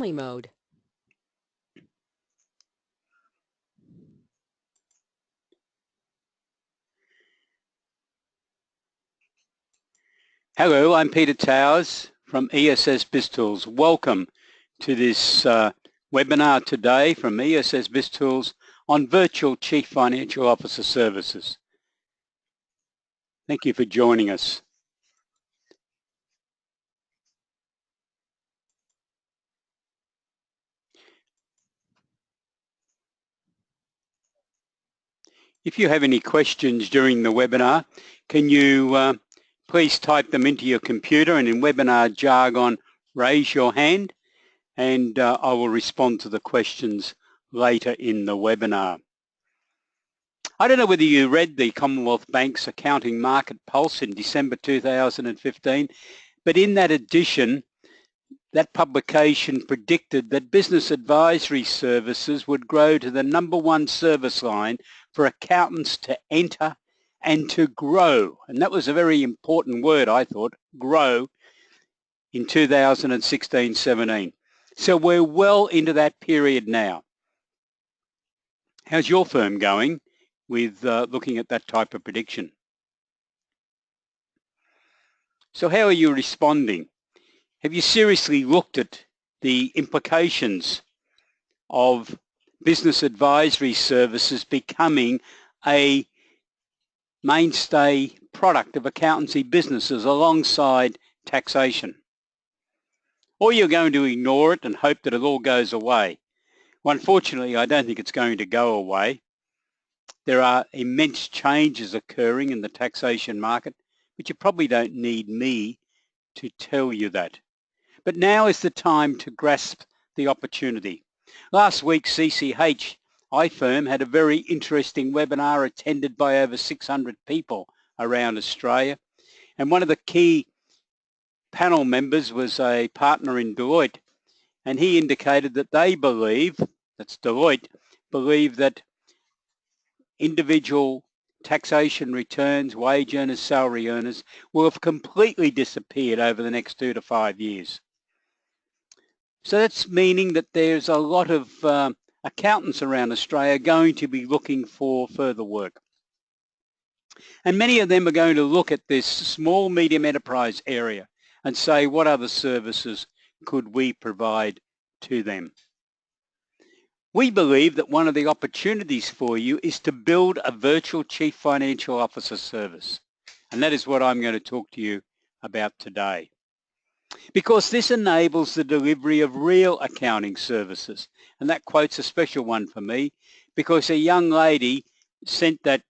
mode. Hello, I'm Peter Towers from ESS BIZTOOLS. Welcome to this webinar today from ESS BIZTOOLS on Virtual Chief Financial Officer Services. Thank you for joining us. If you have any questions during the webinar, can you please type them into your computer and in webinar jargon, raise your hand and I will respond to the questions later in the webinar. I don't know whether you read the Commonwealth Bank's Accounting Market Pulse in December 2015, but in that edition, that publication predicted that business advisory services would grow to the #1 service line for accountants to enter and to grow. And that was a very important word, I thought, grow, in 2016-17. So we're well into that period now. How's your firm going with looking at that type of prediction? So how are you responding? Have you seriously looked at the implications of business advisory services becoming a mainstay product of accountancy businesses alongside taxation? Or you're going to ignore it and hope that it all goes away? Well, unfortunately, I don't think it's going to go away. There are immense changes occurring in the taxation market, but you probably don't need me to tell you that. But now is the time to grasp the opportunity. Last week, CCH iFirm had a very interesting webinar attended by over 600 people around Australia. And one of the key panel members was a partner in Deloitte. And he indicated that they believe, that's Deloitte, believe that individual taxation returns, wage earners, salary earners, will have completely disappeared over the next 2 to 5 years. So that's meaning that there's a lot of accountants around Australia going to be looking for further work. And many of them are going to look at this small, medium enterprise area and say, what other services could we provide to them? We believe that one of the opportunities for you is to build a virtual Chief Financial Officer service. And that is what I'm going to talk to you about today. Because this enables the delivery of real accounting services. And that quote's a special one for me because a young lady sent that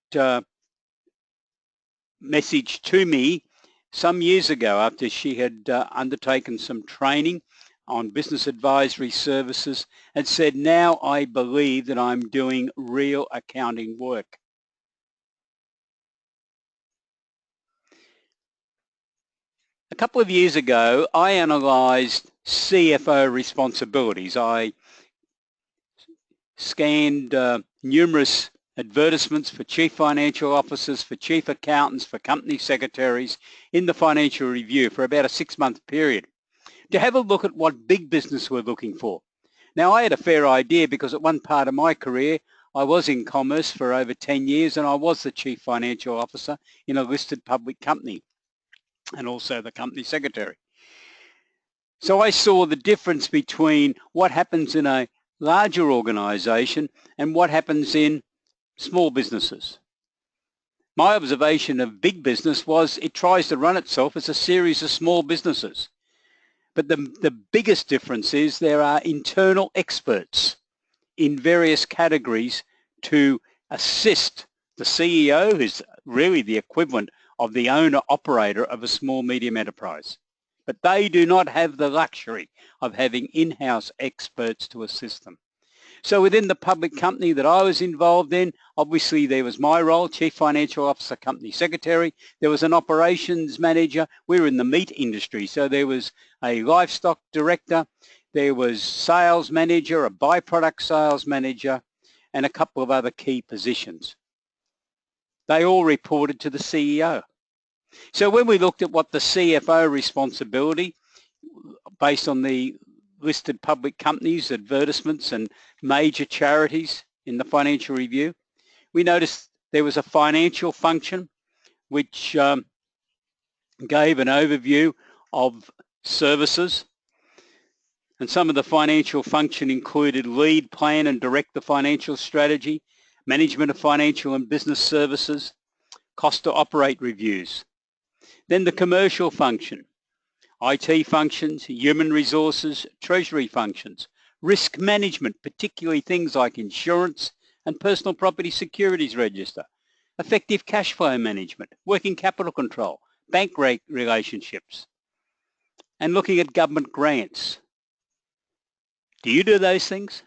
message to me some years ago after she had undertaken some training on business advisory services and said, now I believe that I'm doing real accounting work. A couple of years ago, I analysed CFO responsibilities. I scanned numerous advertisements for chief financial officers, for chief accountants, for company secretaries in the Financial Review for about a 6-month period to have a look at what big business were looking for. Now, I had a fair idea because at one part of my career, I was in commerce for over 10 years and I was the chief financial officer in a listed public company and also the company secretary. So I saw the difference between what happens in a larger organisation and what happens in small businesses. My observation of big business was it tries to run itself as a series of small businesses. But the biggest difference is there are internal experts in various categories to assist the CEO, who's really the equivalent of the owner-operator of a small, medium enterprise. But they do not have the luxury of having in-house experts to assist them. So within the public company that I was involved in, obviously there was my role, Chief Financial Officer, Company Secretary. There was an operations manager. We were in the meat industry, so there was a livestock director. There was sales manager, a byproduct sales manager, and a couple of other key positions. They all reported to the CEO. So when we looked at what the CFO responsibility, based on the listed public companies, advertisements and major charities in the financial review. We noticed there was a financial function which gave an overview of services, and some of the financial function included lead, plan and direct the financial strategy, management of financial and business services, cost to operate reviews. Then the commercial function, IT functions, human resources, treasury functions, risk management, particularly things like insurance and personal property securities register, effective cash flow management, working capital control, bank relationships, and looking at government grants. Do you do those things?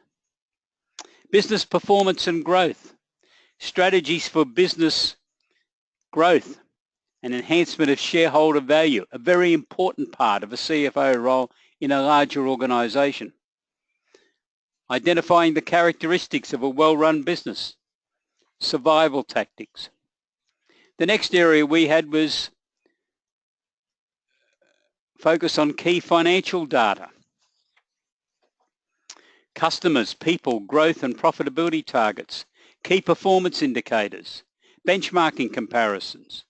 Business performance and growth, strategies for business growth and enhancement of shareholder value, a very important part of a CFO role in a larger organisation. Identifying the characteristics of a well-run business, survival tactics. The next area we had was focus on key financial data. Customers, people, growth and profitability targets, key performance indicators, benchmarking comparisons,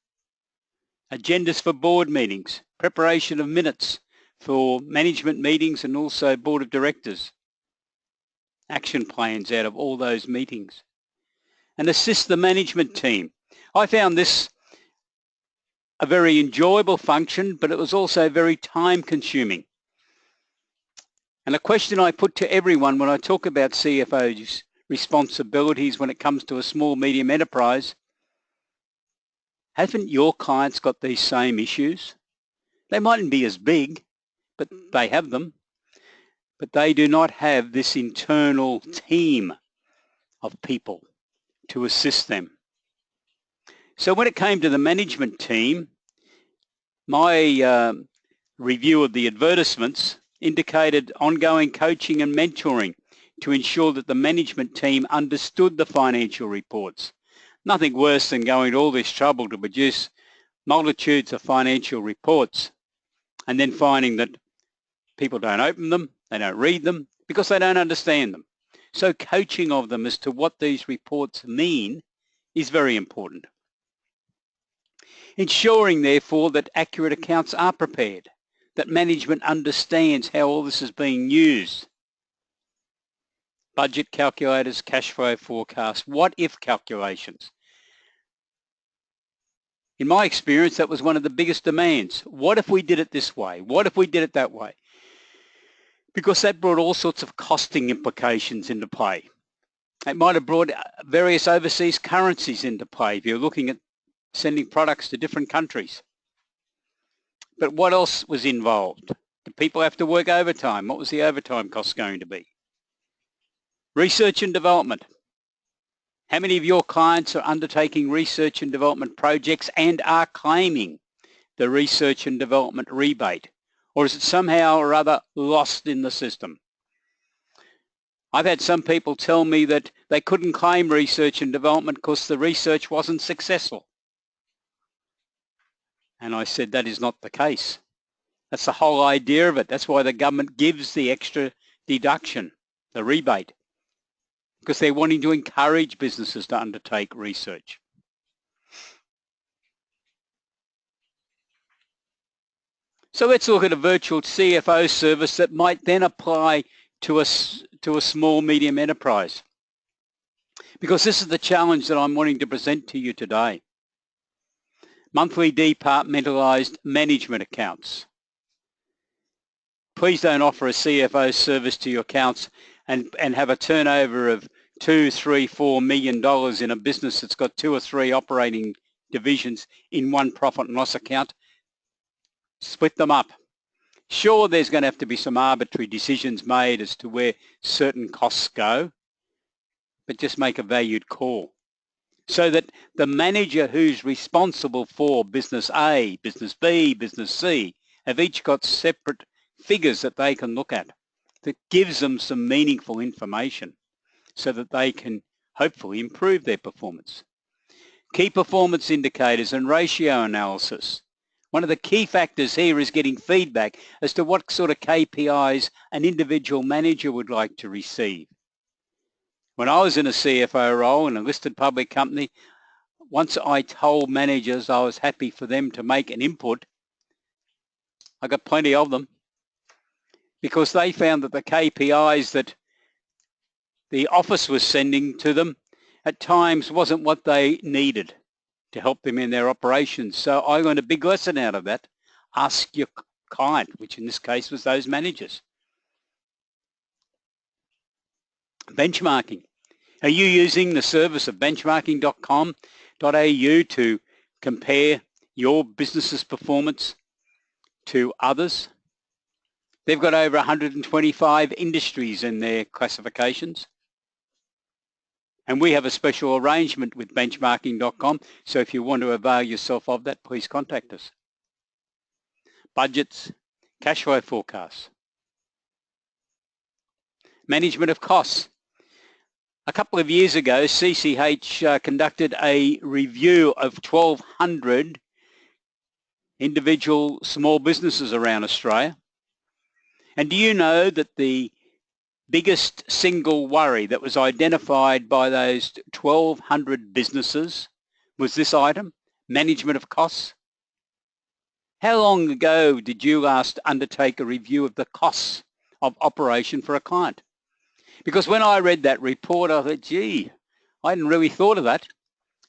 agendas for board meetings, preparation of minutes for management meetings and also board of directors, action plans out of all those meetings, and assist the management team. I found this a very enjoyable function, but it was also very time consuming. And a question I put to everyone when I talk about CFO's responsibilities when it comes to a small, medium enterprise, haven't your clients got these same issues? They mightn't be as big, but they have them. But they do not have this internal team of people to assist them. So when it came to the management team, my review of the advertisements indicated ongoing coaching and mentoring to ensure that the management team understood the financial reports. Nothing worse than going to all this trouble to produce multitudes of financial reports and then finding that people don't open them, they don't read them because they don't understand them. So coaching of them as to what these reports mean is very important. Ensuring, therefore, that accurate accounts are prepared, that management understands how all this is being used. Budget calculators, cash flow forecasts, what-if calculations. In my experience, that was one of the biggest demands. What if we did it this way? What if we did it that way? Because that brought all sorts of costing implications into play. It might have brought various overseas currencies into play if you're looking at sending products to different countries. But what else was involved? Did people have to work overtime? What was the overtime cost going to be? Research and development. How many of your clients are undertaking research and development projects and are claiming the research and development rebate? Or is it somehow or other lost in the system? I've had some people tell me that they couldn't claim research and development because the research wasn't successful. And I said that is not the case. That's the whole idea of it. That's why the government gives the extra deduction, the rebate, because they're wanting to encourage businesses to undertake research. So let's look at a virtual CFO service that might then apply to a small, medium enterprise. Because this is the challenge that I'm wanting to present to you today. Monthly departmentalized management accounts. Please don't offer a CFO service to your accounts and have a turnover of $2, $3, $4 million in a business that's got 2 or 3 operating divisions in one profit and loss account. Split them up. Sure, there's going to have to be some arbitrary decisions made as to where certain costs go, but just make a valued call so that the manager who's responsible for business A, business B, business C have each got separate figures that they can look at that gives them some meaningful information so that they can hopefully improve their performance. Key performance indicators and ratio analysis. One of the key factors here is getting feedback as to what sort of KPIs an individual manager would like to receive. When I was in a CFO role in a listed public company, once I told managers I was happy for them to make an input, I got plenty of them, because they found that the KPIs that the office was sending to them at times wasn't what they needed to help them in their operations. So I learned a big lesson out of that. Ask your client, which in this case was those managers. Benchmarking. Are you using the service of benchmarking.com.au to compare your business's performance to others? They've got over 125 industries in their classifications. And we have a special arrangement with benchmarking.com, so if you want to avail yourself of that, please contact us. Budgets, cash flow forecasts. Management of costs. A couple of years ago, CCH conducted a review of 1,200 individual small businesses around Australia. And do you know that the biggest single worry that was identified by those 1,200 businesses was this item, management of costs? How long ago did you last undertake a review of the costs of operation for a client? Because when I read that report, I thought, gee, I hadn't really thought of that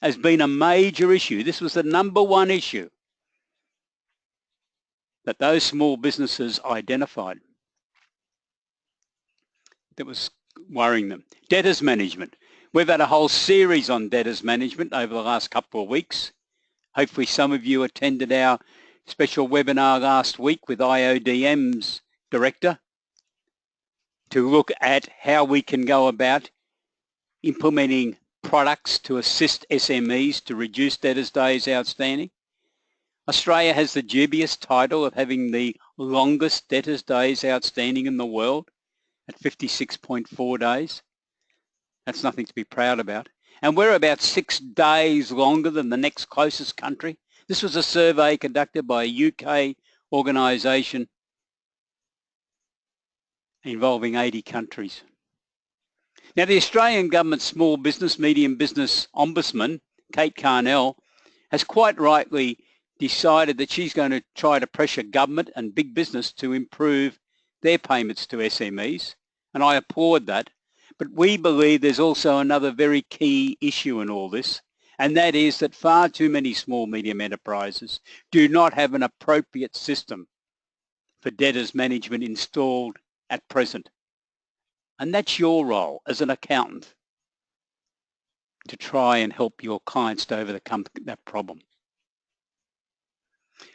as being a major issue. This was the number one issue that those small businesses identified that was worrying them. Debtors management. We've had a whole series on debtors management over the last couple of weeks. Hopefully some of you attended our special webinar last week with IODM's director to look at how we can go about implementing products to assist SMEs to reduce debtors days outstanding. Australia has the dubious title of having the longest debtors days outstanding in the world at 56.4 days. That's nothing to be proud about. And we're about 6 days longer than the next closest country. This was a survey conducted by a UK organisation involving 80 countries. Now, the Australian Government Small Business, Medium Business Ombudsman, Kate Carnell, has quite rightly decided that she's going to try to pressure government and big business to improve their payments to SMEs, and I applaud that. But we believe there's also another very key issue in all this, and that is that far too many small medium enterprises do not have an appropriate system for debtors management installed at present. And that's your role as an accountant, to try and help your clients to overcome that problem.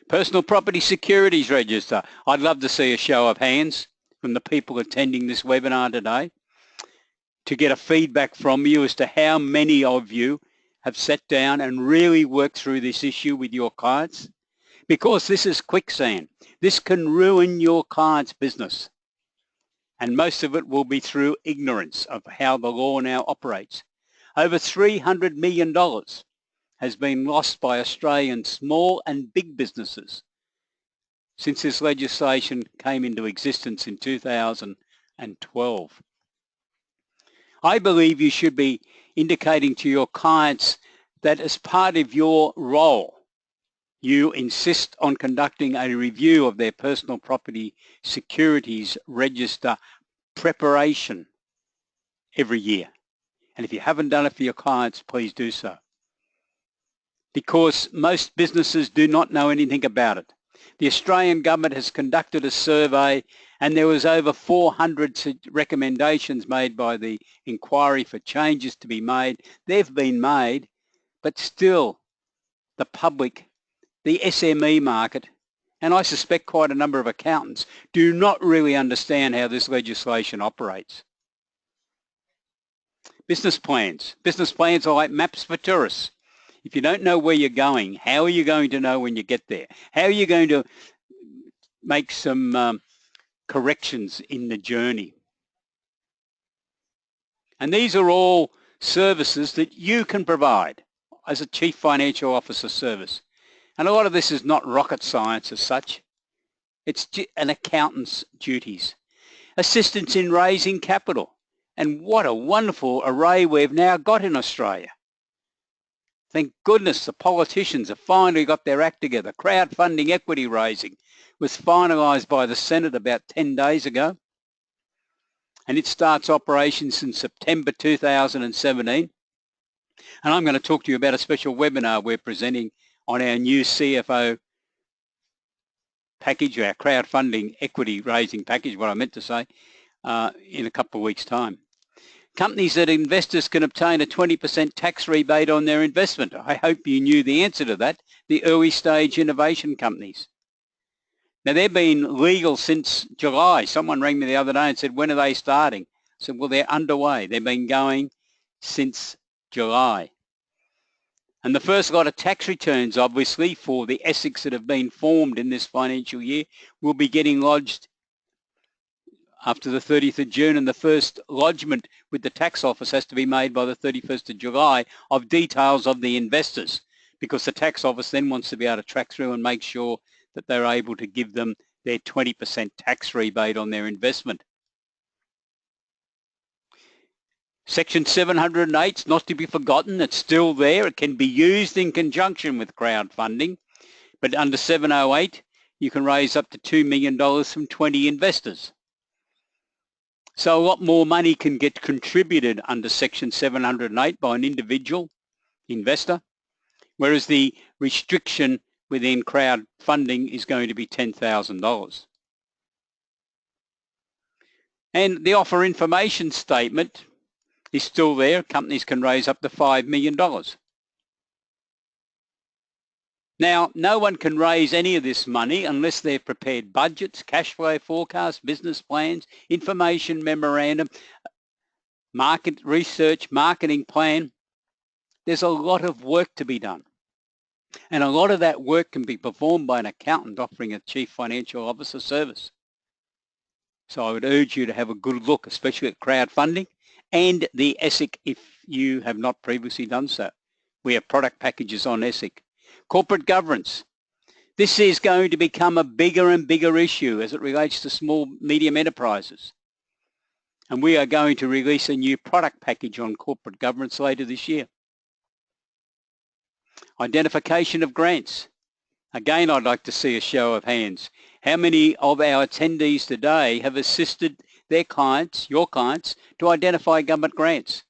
Personal Property Securities Register. I'd love to see a show of hands from the people attending this webinar today to get a feedback from you as to how many of you have sat down and really worked through this issue with your clients, because this is quicksand. This can ruin your client's business, and most of it will be through ignorance of how the law now operates. Over $300 million has been lost by Australian small and big businesses since this legislation came into existence in 2012. I believe you should be indicating to your clients that as part of your role, you insist on conducting a review of their personal property securities register preparation every year. And if you haven't done it for your clients, please do so. Because most businesses do not know anything about it. The Australian government has conducted a survey, and there was over 400 recommendations made by the inquiry for changes to be made. They've been made, but still the public, the SME market, and I suspect quite a number of accountants, do not really understand how this legislation operates. Business plans. Business plans are like maps for tourists. If you don't know where you're going, how are you going to know when you get there? How are you going to make some corrections in the journey? And these are all services that you can provide as a Chief Financial Officer service. And a lot of this is not rocket science as such. It's an accountant's duties. Assistance in raising capital. And what a wonderful array we've now got in Australia. Thank goodness the politicians have finally got their act together. Crowdfunding equity raising was finalised by the Senate about 10 days ago. And it starts operations in September 2017. And I'm going to talk to you about a special webinar we're presenting on our new CFO package, our crowdfunding equity raising package, what I meant to say, in a couple of weeks' time. Companies that investors can obtain a 20% tax rebate on their investment. I hope you knew the answer to that. The early stage innovation companies. Now, they've been legal since July. Someone rang me the other day and said, when are they starting? I said, well, they're underway. They've been going since July. And the first lot of tax returns, obviously, for the ASICs that have been formed in this financial year will be getting lodged after the 30th of June, and the first lodgement with the tax office has to be made by the 31st of July of details of the investors, because the tax office then wants to be able to track through and make sure that they're able to give them their 20% tax rebate on their investment. Section 708 is not to be forgotten. It's still there. It can be used in conjunction with crowdfunding. But under 708, you can raise up to $2 million from 20 investors. So a lot more money can get contributed under Section 708 by an individual investor, whereas the restriction within crowdfunding is going to be $10,000. And the offer information statement is still there. Companies can raise up to $5 million. Now, no one can raise any of this money unless they've prepared budgets, cash flow forecasts, business plans, information memorandum, market research, marketing plan. There's a lot of work to be done. And a lot of that work can be performed by an accountant offering a Chief Financial Officer service. So I would urge you to have a good look, especially at crowdfunding and the ASIC if you have not previously done so. We have product packages on ASIC. Corporate governance. This is going to become a bigger and bigger issue as it relates to small, medium enterprises. And we are going to release a new product package on corporate governance later this year. Identification of grants. Again, I'd like to see a show of hands. How many of our attendees today have assisted their clients, your clients, to identify government grants?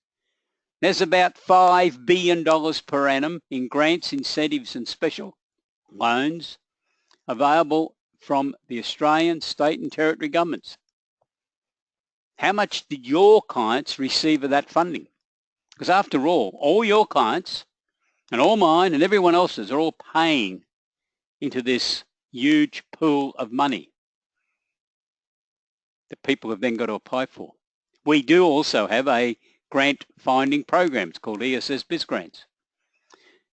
There's about $5 billion per annum in grants, incentives and special loans available from the Australian, state and territory governments. How much did your clients receive of that funding? Because after all your clients and all mine and everyone else's are all paying into this huge pool of money that people have then got to apply for. We do also have a grant finding program. It's called ESS BIZTOOLs.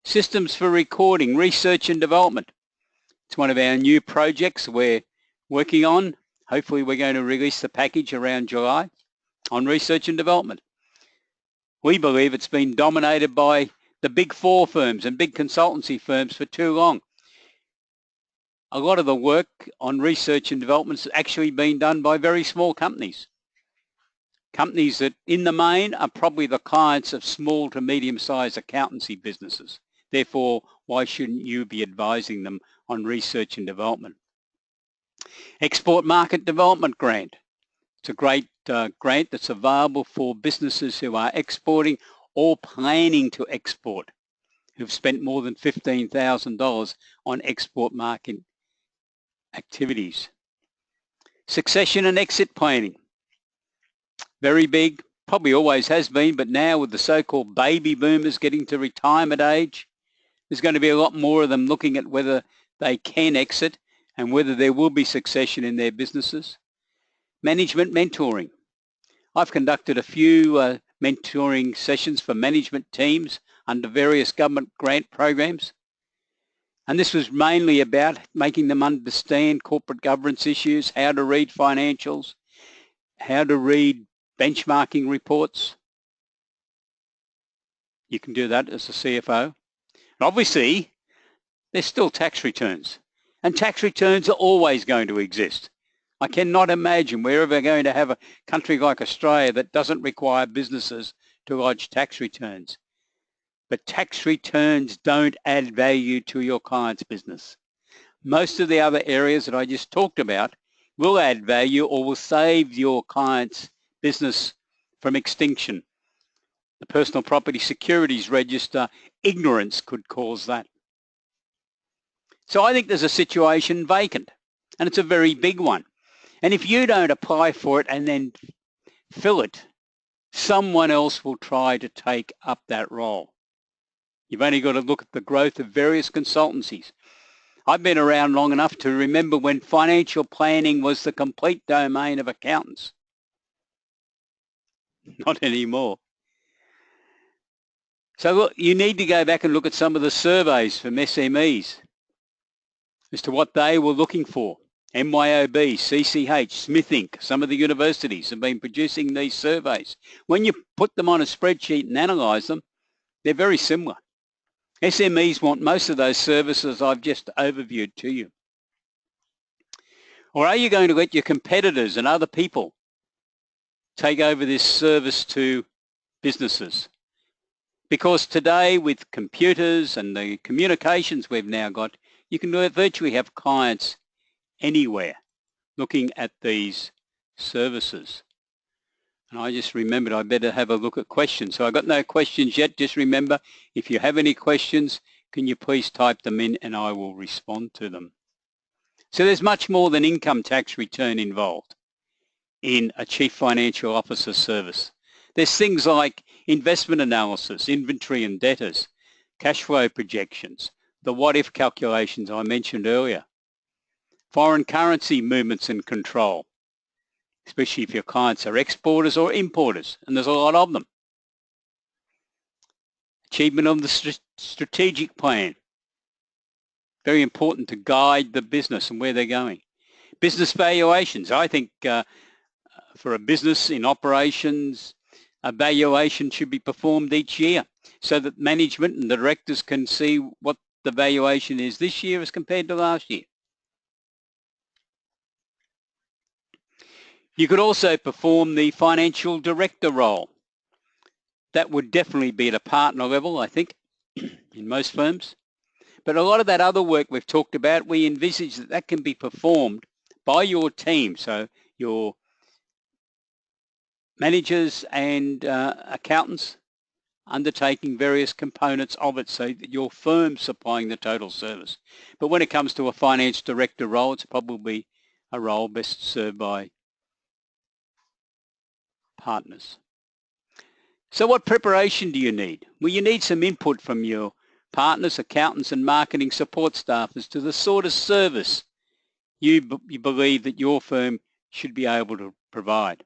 Systems for recording, research and development. It's one of our new projects we're working on. Hopefully we're going to release the package around July on research and development. We believe it's been dominated by the big four firms and big consultancy firms for too long. A lot of the work on research and development has actually been done by very small companies. Companies that in the main are probably the clients of small to medium-sized accountancy businesses. Therefore, why shouldn't you be advising them on research and development? Export Market Development Grant. It's a great grant that's available for businesses who are exporting or planning to export, who've spent more than $15,000 on export market activities. Succession and exit planning. Very big, probably always has been, but now with the so-called baby boomers getting to retirement age, there's going to be a lot more of them looking at whether they can exit and whether there will be succession in their businesses. Management mentoring. I've conducted a few mentoring sessions for management teams under various government grant programs. And this was mainly about making them understand corporate governance issues, how to read financials, how to read benchmarking reports. You can do that as a CFO. And obviously, there's still tax returns. And tax returns are always going to exist. I cannot imagine we're ever going to have a country like Australia that doesn't require businesses to lodge tax returns. But tax returns don't add value to your client's business. Most of the other areas that I just talked about will add value or will save your client's business from extinction. The Personal Property Securities Register, ignorance could cause that. So I think there's a situation vacant, and it's a very big one. And if you don't apply for it and then fill it, someone else will try to take up that role. You've only got to look at the growth of various consultancies. I've been around long enough to remember when financial planning was the complete domain of accountants. Not anymore. So look, you need to go back and look at some of the surveys from SMEs as to what they were looking for. MYOB, CCH, Smith Inc., some of the universities have been producing these surveys. When you put them on a spreadsheet and analyse them, they're very similar. SMEs want most of those services I've just overviewed to you. Or are you going to let your competitors and other people take over this service to businesses? Because today with computers and the communications we've now got, you can virtually have clients anywhere looking at these services. And I just remembered I better have a look at questions. So I've got no questions yet. Just remember, if you have any questions, can you please type them in and I will respond to them. So there's much more than income tax return involved in a Chief Financial Officer service. There's things like investment analysis, inventory and debtors, cash flow projections, the what-if calculations I mentioned earlier, foreign currency movements and control, especially if your clients are exporters or importers, and there's a lot of them. Achievement of the strategic plan, very important to guide the business and where they're going. Business valuations, I think for a business in operations, a valuation should be performed each year so that management and the directors can see what the valuation is this year as compared to last year. You could also perform the financial director role. That would definitely be at a partner level, I think, in most firms. But a lot of that other work we've talked about, we envisage that that can be performed by your team. So your managers and accountants undertaking various components of it so that your firm's supplying the total service. But when it comes to a finance director role, it's probably a role best served by partners. So what preparation do you need? Well, you need some input from your partners, accountants and marketing support staff as to the sort of service you believe that your firm should be able to provide.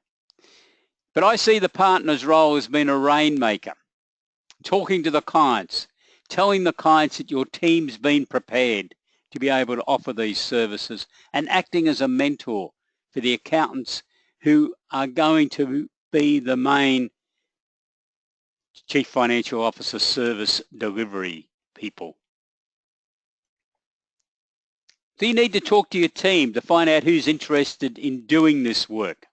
But I see the partner's role as being a rainmaker, talking to the clients, telling the clients that your team's been prepared to be able to offer these services and acting as a mentor for the accountants who are going to be the main Chief Financial Officer service delivery people. So you need to talk to your team to find out who's interested in doing this work.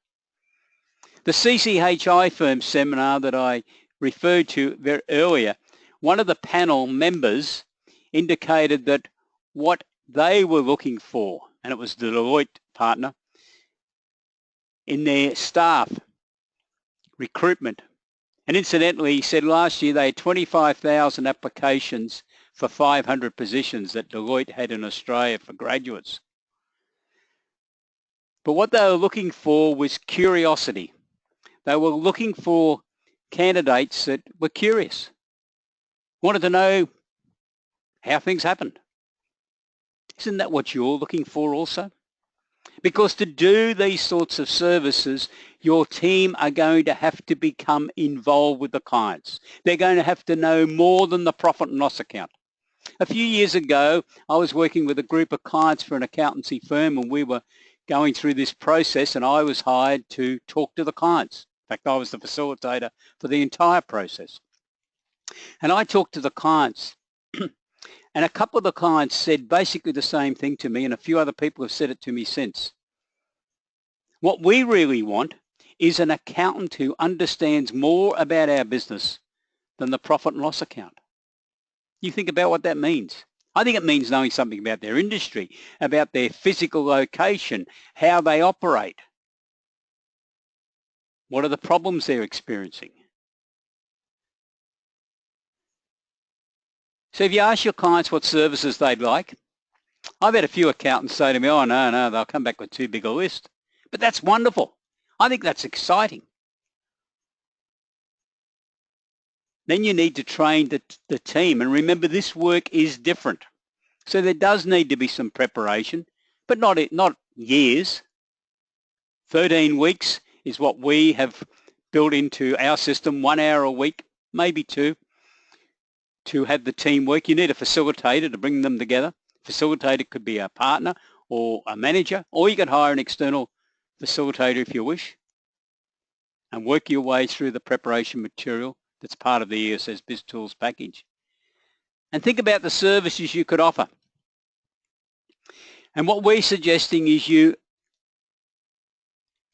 The CCHI firm seminar that I referred to very earlier, one of the panel members indicated that what they were looking for, and it was the Deloitte partner, in their staff recruitment. And incidentally, he said last year they had 25,000 applications for 500 positions that Deloitte had in Australia for graduates. But what they were looking for was curiosity. They were looking for candidates that were curious, wanted to know how things happened. Isn't that what you're looking for also? Because to do these sorts of services, your team are going to have to become involved with the clients. They're going to have to know more than the profit and loss account. A few years ago, I was working with a group of clients for an accountancy firm, and we were going through this process, and I was hired to talk to the clients. In fact, I was the facilitator for the entire process. And I talked to the clients And a couple of the clients said basically the same thing to me, and a few other people have said it to me since. What we really want is an accountant who understands more about our business than the profit and loss account. You think about what that means. I think it means knowing something about their industry, about their physical location, how they operate. What are the problems they're experiencing? So if you ask your clients what services they'd like, I've had a few accountants say to me, oh, no, they'll come back with too big a list. But that's wonderful. I think that's exciting. Then you need to train the team. And remember, this work is different. So there does need to be some preparation, but not years. 13 weeks is what we have built into our system, 1 hour a week, maybe 2, to have the team work. You need a facilitator to bring them together. Facilitator could be a partner or a manager, or you could hire an external facilitator if you wish, and work your way through the preparation material that's part of the ESS BIZTOOLS package. And think about the services you could offer. And what we're suggesting is you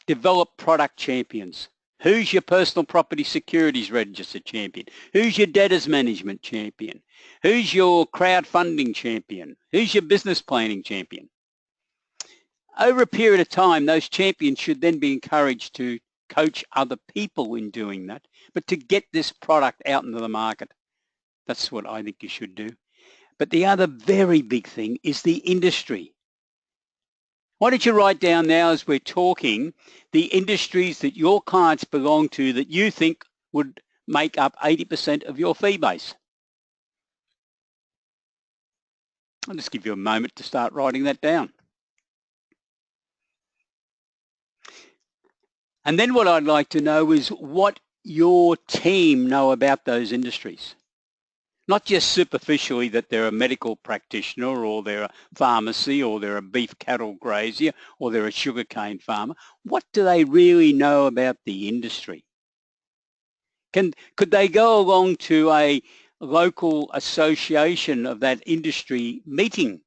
develop product champions. Who's your personal property securities register champion? Who's your debtors management champion? Who's your crowdfunding champion? Who's your business planning champion? Over a period of time, those champions should then be encouraged to coach other people in doing that, but to get this product out into the market. That's what I think you should do. But the other very big thing is the industry. Why don't you write down now as we're talking the industries that your clients belong to that you think would make up 80% of your fee base? I'll just give you a moment to start writing that down. And then what I'd like to know is what your team know about those industries. Not just superficially that they're a medical practitioner or they're a pharmacy or they're a beef cattle grazier or they're a sugarcane farmer. What do they really know about the industry? Could they go along to a local association of that industry meeting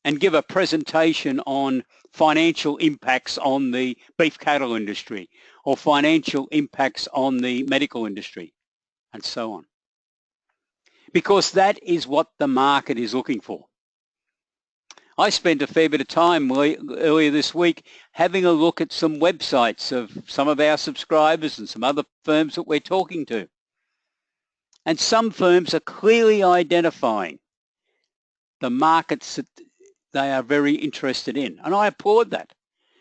and give a presentation on financial impacts on the beef cattle industry or financial impacts on the medical industry and so on? Because that is what the market is looking for. I spent a fair bit of time earlier this week having a look at some websites of some of our subscribers and some other firms that we're talking to. And some firms are clearly identifying the markets that they are very interested in. And I applaud that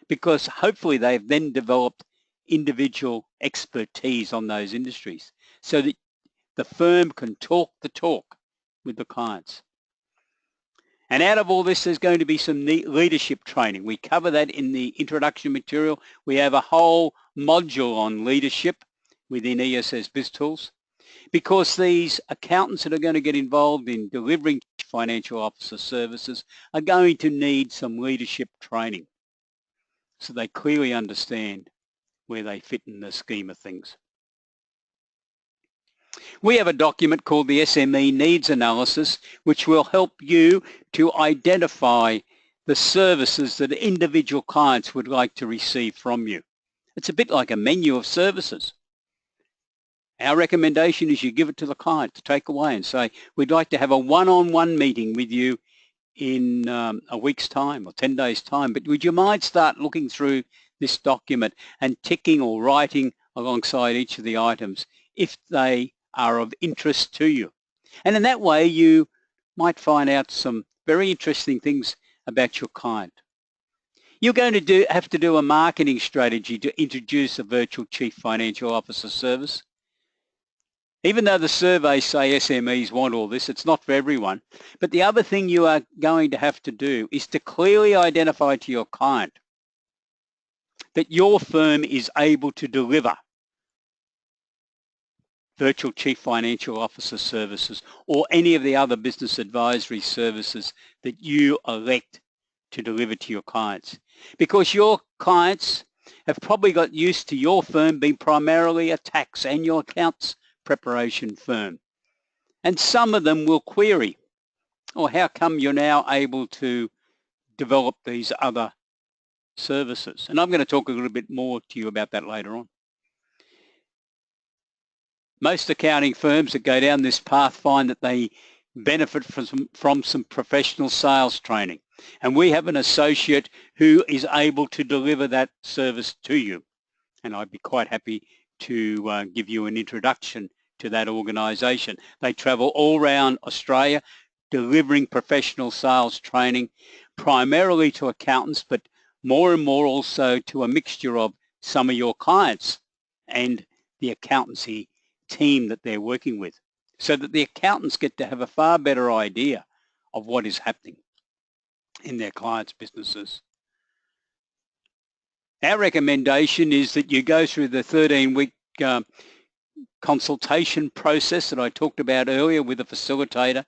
because hopefully they've then developed individual expertise on those industries so that the firm can talk the talk with the clients. And out of all this, there's going to be some leadership training. We cover that in the introduction material. We have a whole module on leadership within ESS BIZTOOLS because these accountants that are going to get involved in delivering financial officer services are going to need some leadership training so they clearly understand where they fit in the scheme of things. We have a document called the Sme Needs Analysis, which will help you to identify the services that individual clients would like to receive from you. It's a bit like a menu of services. Our recommendation is you give it to the client to take away and say, we'd like to have a one-on-one meeting with you in a week's time or 10 days' time, but would you mind start looking through this document and ticking or writing alongside each of the items if they are of interest to you. And in that way, you might find out some very interesting things about your client. You're going to have to do a marketing strategy to introduce a virtual Chief Financial Officer service. Even though the surveys say SMEs want all this, it's not for everyone. But the other thing you are going to have to do is to clearly identify to your client that your firm is able to deliver virtual Chief Financial Officer services or any of the other business advisory services that you elect to deliver to your clients. Because your clients have probably got used to your firm being primarily a tax and your accounts preparation firm. And some of them will query or how come you're now able to develop these other services? And I'm going to talk a little bit more to you about that later on. Most accounting firms that go down this path find that they benefit from some professional sales training. And we have an associate who is able to deliver that service to you. And I'd be quite happy to give you an introduction to that organisation. They travel all around Australia delivering professional sales training, primarily to accountants, but more and more also to a mixture of some of your clients and the accountancy team that they're working with, so that the accountants get to have a far better idea of what is happening in their clients' businesses. Our recommendation is that you go through the 13-week consultation process that I talked about earlier with a facilitator,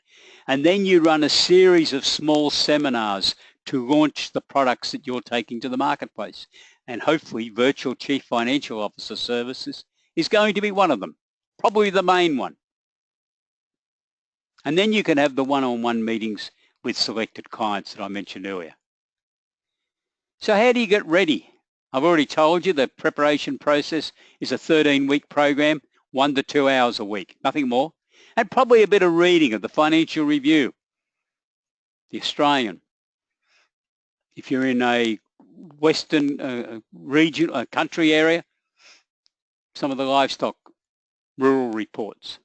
and then you run a series of small seminars to launch the products that you're taking to the marketplace. And hopefully Virtual Chief Financial Officer Services is going to be one of them, probably the main one. And then you can have the one-on-one meetings with selected clients that I mentioned earlier. So how do you get ready? I've already told you the preparation process is a 13-week program, 1 to 2 hours a week, nothing more. And probably a bit of reading of the Financial Review, the Australian. If you're in a Western region, country area, some of the livestock rural reports,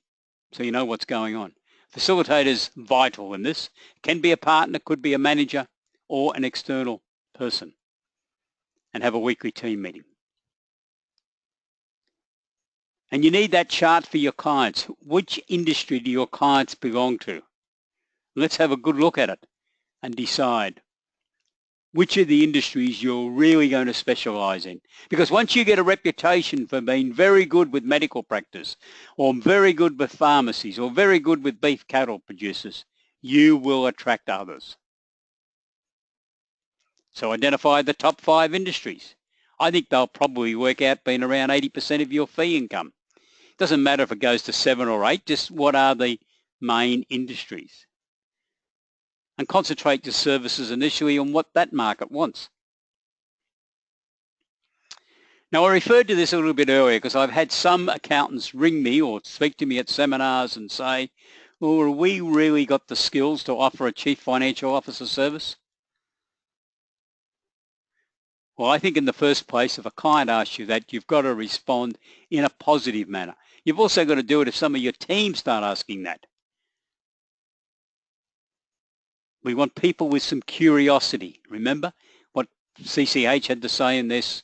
so you know what's going on. Facilitator's vital in this. Can be a partner, could be a manager or an external person, and have a weekly team meeting. And you need that chart for your clients. Which industry do your clients belong to? Let's have a good look at it and decide which of the industries you're really going to specialize in. Because once you get a reputation for being very good with medical practice, or very good with pharmacies, or very good with beef cattle producers, you will attract others. So identify the top 5 industries. I think they'll probably work out being around 80% of your fee income. Doesn't matter if it goes to 7 or 8, just what are the main industries? And concentrate your services initially on what that market wants. Now, I referred to this a little bit earlier because I've had some accountants ring me or speak to me at seminars and say, well, have we really got the skills to offer a Chief Financial Officer service? Well, I think in the first place, if a client asks you that, you've got to respond in a positive manner. You've also got to do it if some of your team start asking that. We want people with some curiosity. Remember what CCH had to say in this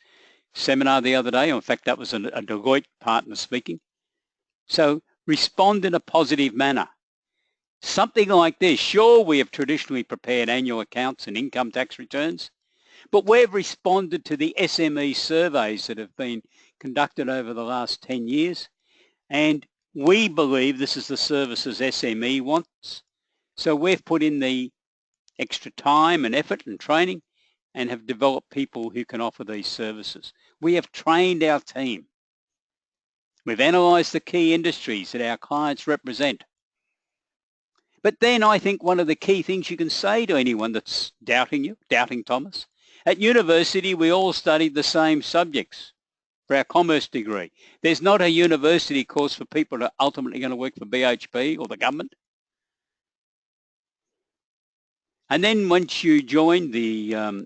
seminar the other day? In fact, that was a Deloitte partner speaking. So respond in a positive manner. Something like this. Sure, we have traditionally prepared annual accounts and income tax returns, but we've responded to the SME surveys that have been conducted over the last 10 years, and we believe this is the services SME wants. So we've put in the extra time and effort and training and have developed people who can offer these services. We have trained our team. We've analysed the key industries that our clients represent. But then I think one of the key things you can say to anyone that's doubting you, doubting Thomas, at university we all studied the same subjects for our commerce degree. There's not a university course for people that are ultimately going to work for BHP or the government. And then once you join the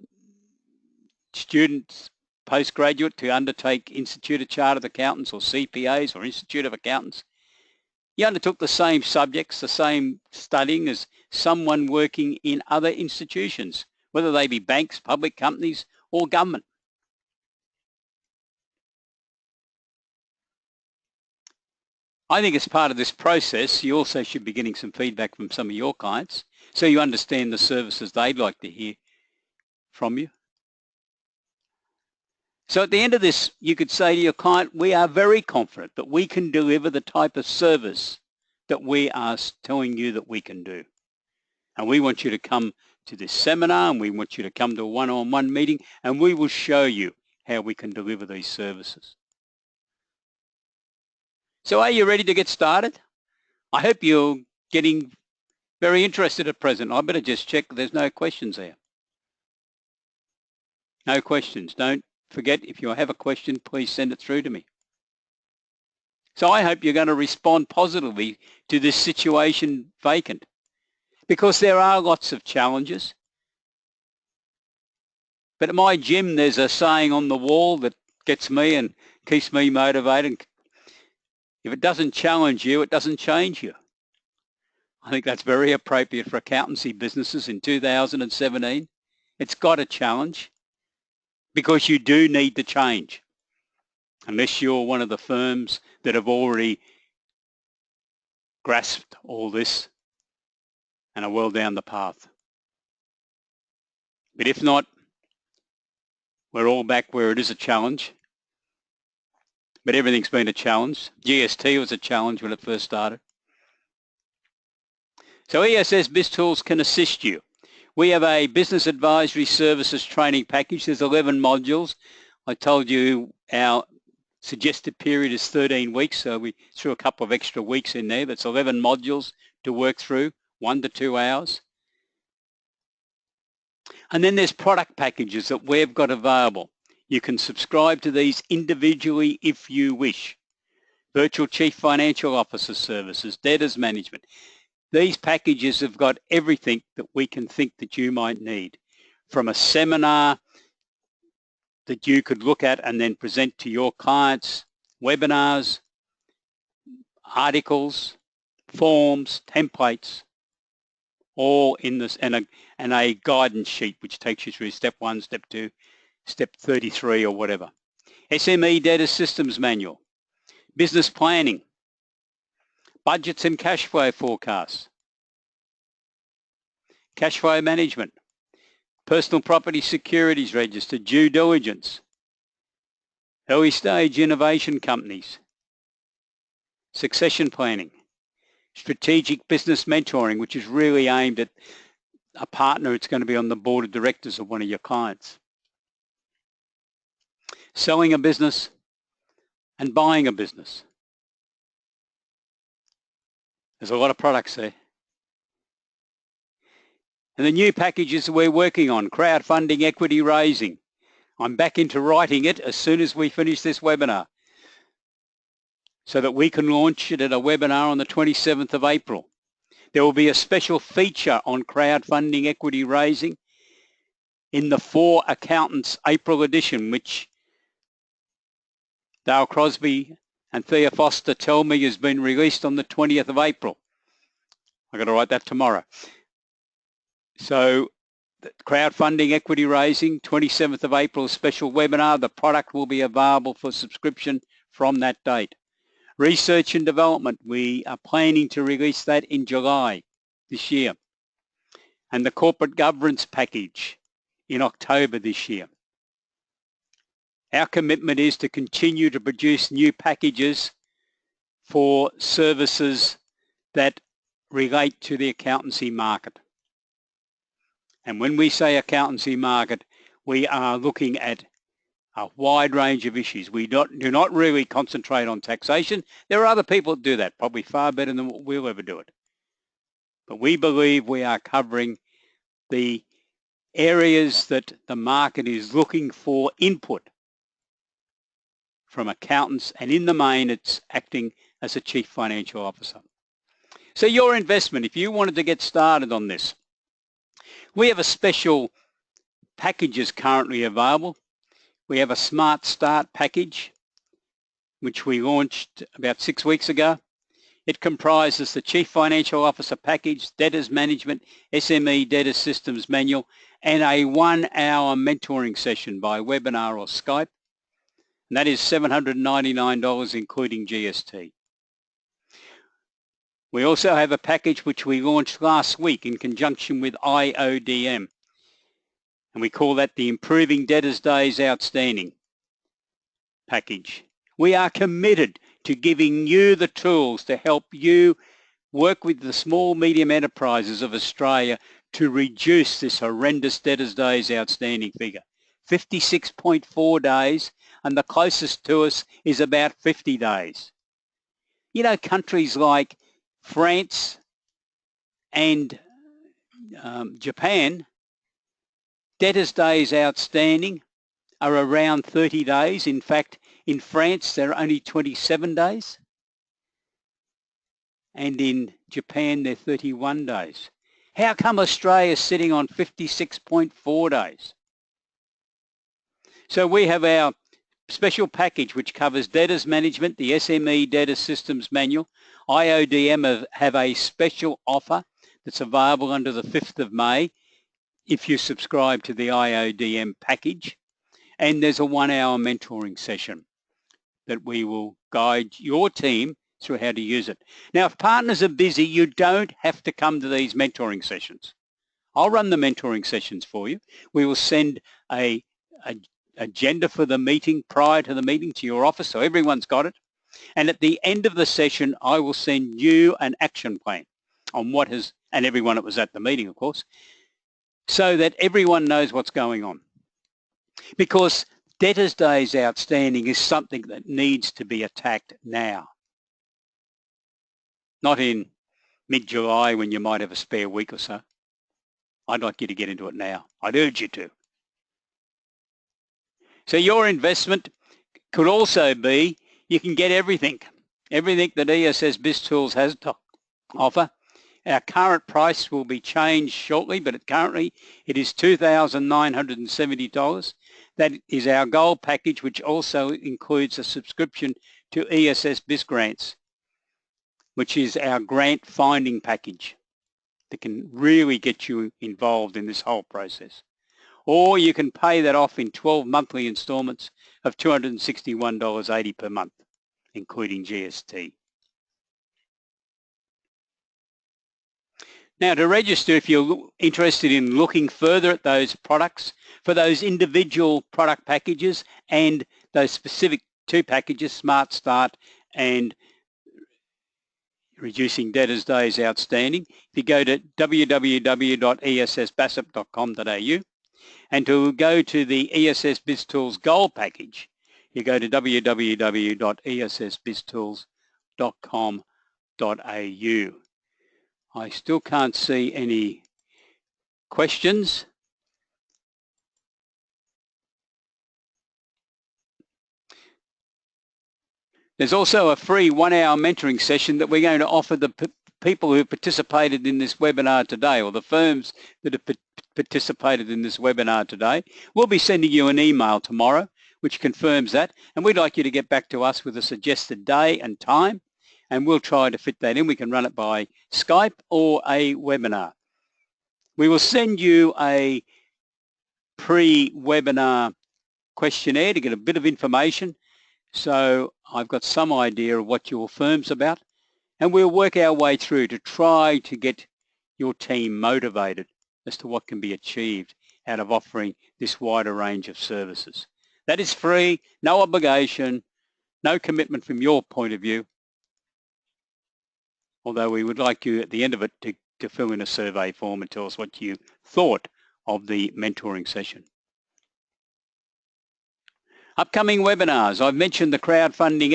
students postgraduate to undertake Institute of Chartered Accountants or CPAs or Institute of Accountants, you undertook the same subjects, the same studying as someone working in other institutions, whether they be banks, public companies or government. I think as part of this process, you also should be getting some feedback from some of your clients so you understand the services they'd like to hear from you. So at the end of this, you could say to your client, we are very confident that we can deliver the type of service that we are telling you that we can do. And we want you to come to this seminar and we want you to come to a one-on-one meeting and we will show you how we can deliver these services. So are you ready to get started? I hope you're getting Very interested at present. I better just check there's no questions there. No questions. Don't forget, if you have a question, please send it through to me. So I hope you're going to respond positively to this situation vacant, because there are lots of challenges. But at my gym, there's a saying on the wall that gets me and keeps me motivated. If it doesn't challenge you, it doesn't change you. I think that's very appropriate for accountancy businesses in 2017. It's got a challenge, because you do need to change, unless you're one of the firms that have already grasped all this and are well down the path. But if not, we're all back where it is a challenge. But everything's been a challenge. GST was a challenge when it first started. So ESS BIZTOOLS can assist you. We have a business advisory services training package. There's 11 modules. I told you our suggested period is 13 weeks, so we threw a couple of extra weeks in there. That's 11 modules to work through, 1 to 2 hours. And then there's product packages that we've got available. You can subscribe to these individually if you wish. Virtual Chief Financial Officer Services, Debtors Management. These packages have got everything that we can think that you might need, from a seminar that you could look at and then present to your clients, webinars, articles, forms, templates, all in this, and a guidance sheet which takes you through step 1, step 2, step 33 or whatever. SME Debtor Systems Manual, business planning, budgets and cash flow forecasts, cash flow management, personal property securities register, due diligence, early stage innovation companies, succession planning, strategic business mentoring, which is really aimed at a partner that's going to be on the board of directors of one of your clients, selling a business and buying a business. There's a lot of products there. And the new packages we're working on, crowdfunding, equity raising. I'm back into writing it as soon as we finish this webinar, so that we can launch it at a webinar on the 27th of April. There will be a special feature on crowdfunding, equity raising in the For Accountants April edition, which Dale Crosby and Thea Foster tell me has been released on the 20th of April. I've got to write that tomorrow. So crowdfunding, equity raising, 27th of April, special webinar. The product will be available for subscription from that date. Research and development, we are planning to release that in July this year. And the corporate governance package in October this year. Our commitment is to continue to produce new packages for services that relate to the accountancy market. And when we say accountancy market, we are looking at a wide range of issues. We do not really concentrate on taxation. There are other people that do that, probably far better than what we'll ever do it. But we believe we are covering the areas that the market is looking for input from accountants, and in the main, it's acting as a chief financial officer. So your investment, if you wanted to get started on this, we have a special packages currently available. We have a Smartstart Package, which we launched about 6 weeks ago. It comprises the Chief Financial Officer Package, Debtors Management, SME Debtor Systems Manual, and a 1-hour mentoring session by webinar or Skype. And that is $799, including GST. We also have a package which we launched last week in conjunction with IODM. And we call that the Improving Debtors Days Outstanding package. We are committed to giving you the tools to help you work with the small, medium enterprises of Australia to reduce this horrendous Debtors Days Outstanding figure. 56.4 days, and the closest to us is about 50 days. You know, countries like France and Japan, debtors days outstanding are around 30 days. In fact, in France, they're only 27 days. And in Japan, they're 31 days. How come Australia is sitting on 56.4 days? So we have our special package which covers debtors management, the SME Debtors Systems Manual. IODM have a special offer that's available under the 5th of May if you subscribe to the IODM package. And there's a 1-hour mentoring session that we will guide your team through how to use it. Now, if partners are busy, you don't have to come to these mentoring sessions. I'll run the mentoring sessions for you. We will send a agenda for the meeting prior to the meeting to your office, so everyone's got it. And at the end of the session, I will send you an action plan on what has, and everyone that was at the meeting, of course, so that everyone knows what's going on. Because debtors days outstanding is something that needs to be attacked now. Not in mid-July when you might have a spare week or so. I'd like you to get into it now. I'd urge you to. So your investment could also be, you can get everything that ESS BIZTOOLS has to offer. Our current price will be changed shortly, but currently it is $2,970. That is our gold package, which also includes a subscription to ESS BizGrants, which is our grant finding package that can really get you involved in this whole process. Or you can pay that off in 12 monthly installments of $261.80 per month, including GST. Now, to register, if you're interested in looking further at those products, for those individual product packages and those specific 2 packages, Smartstart and Reducing Debtors Days Outstanding, if you go to www.essbassup.com.au, and to go to the ESS BizTools Gold Package, you go to www.essbiztools.com.au. I still can't see any questions. There's also a free 1-hour mentoring session that we're going to offer the people who participated in this webinar today, or the firms that have participated in this webinar today. We'll be sending you an email tomorrow which confirms that, and we'd like you to get back to us with a suggested day and time, and we'll try to fit that in. We can run it by Skype or a webinar. We will send you a pre-webinar questionnaire to get a bit of information, so I've got some idea of what your firm's about, and we'll work our way through to try to get your team motivated as to what can be achieved out of offering this wider range of services. That is free, no obligation, no commitment from your point of view, although we would like you at the end of it to fill in a survey form and tell us what you thought of the mentoring session. Upcoming webinars. I've mentioned the crowdfunding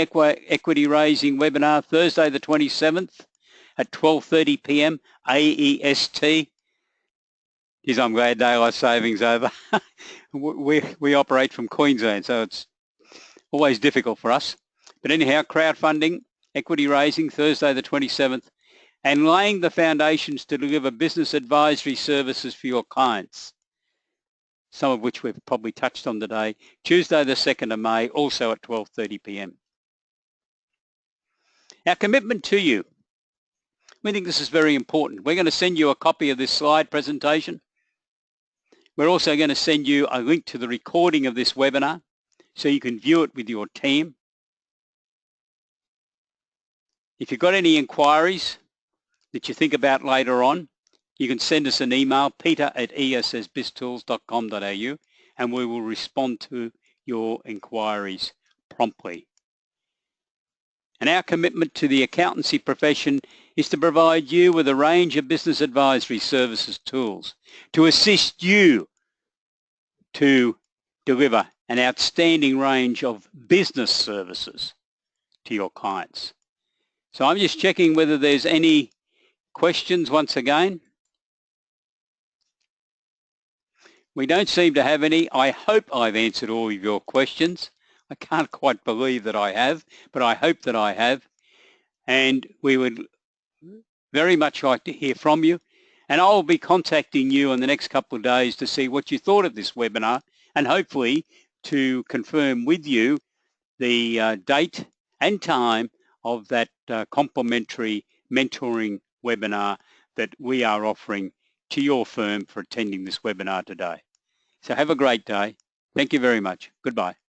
equity raising webinar Thursday the 27th at 12:30 p.m. AEST. Geez, I'm glad daylight savings over. we operate from Queensland, so it's always difficult for us. But anyhow, crowdfunding, equity raising Thursday the 27th, and laying the foundations to deliver business advisory services for your clients, some of which we've probably touched on today, Tuesday the 2nd of May, also at 12:30 p.m. Our commitment to you. We think this is very important. We're going to send you a copy of this slide presentation. We're also going to send you a link to the recording of this webinar so you can view it with your team. If you've got any inquiries that you think about later on, you can send us an email, peter@essbiztools.com.au, and we will respond to your inquiries promptly. And our commitment to the accountancy profession is to provide you with a range of business advisory services tools to assist you to deliver an outstanding range of business services to your clients. So I'm just checking whether there's any questions once again? We don't seem to have any. I hope I've answered all of your questions. I can't quite believe that I have, but I hope that I have. And we would very much like to hear from you. And I'll be contacting you in the next couple of days to see what you thought of this webinar and hopefully to confirm with you the date and time of that complimentary mentoring webinar that we are offering to your firm for attending this webinar today. So have a great day. Thank you very much. Goodbye.